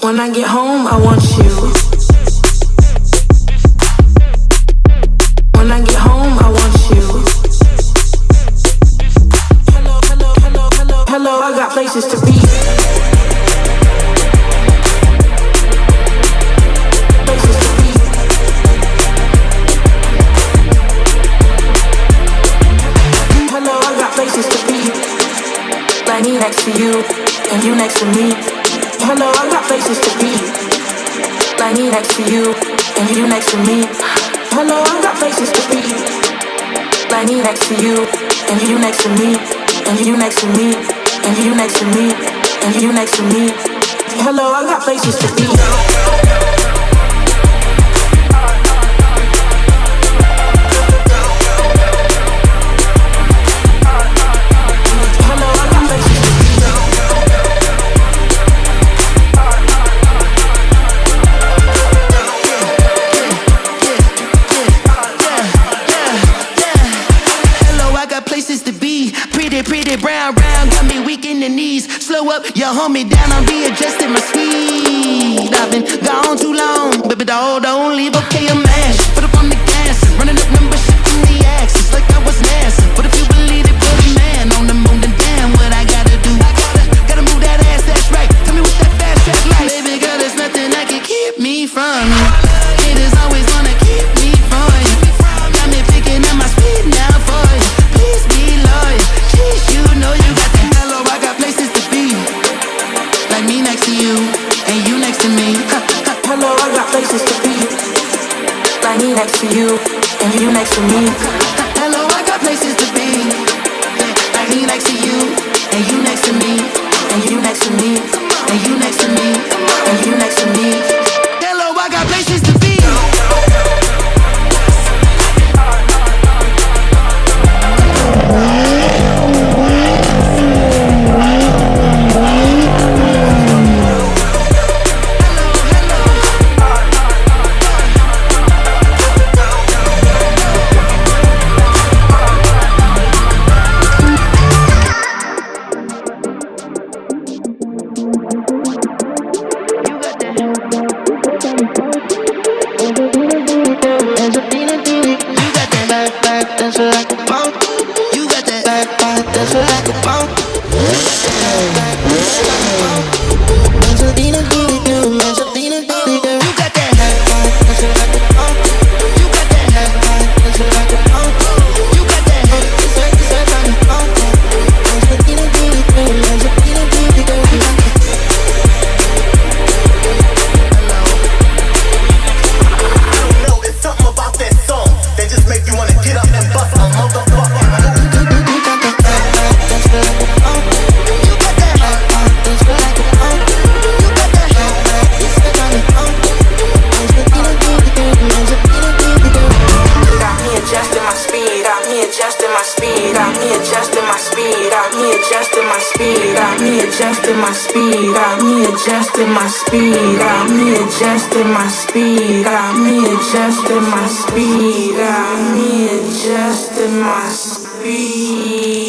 When I get home, I want you. When I get home, I want you. Hello, hello, hello, hello, hello, I got places to be. Places to be. Hello, I got places to be. Like me next to you, and you next to me. Hello, I got places to be. Like me next to you, and you next to me. Hello, I got places to be. Like me next to you, and you next to me, and you next to me, and you next to me, and you next to me. Hello, I got places to be. Slow up, you hold me down, I'm readjusting my speed. I've been gone too long, baby doll, don't leave, okay, I'm mash. Put up on the gas, running up numbers, shifting the axis like I was NASA. But if you believe it, put a man on the moon, then damn what I gotta do. Gotta move that ass, that's right. Tell me what that fast track like. Baby girl, there's nothing that can keep me from you. Haters always wanna keep me from you. Got me picking up my speed now for you. Please be loyal, jeez, you know you got that hello, I got places to be. Like me next to you, and you next to me. Hello, I got places to be. Like me next to you, and you next to me. Hello, I got places to be. Like me next to you, and you next to me, and you next to me, and you next to me, and you next to me. Hello, I got places to be. Adjusting my speed, I'm adjusting my speed, I'm adjusting my speed, I'm adjusting my speed.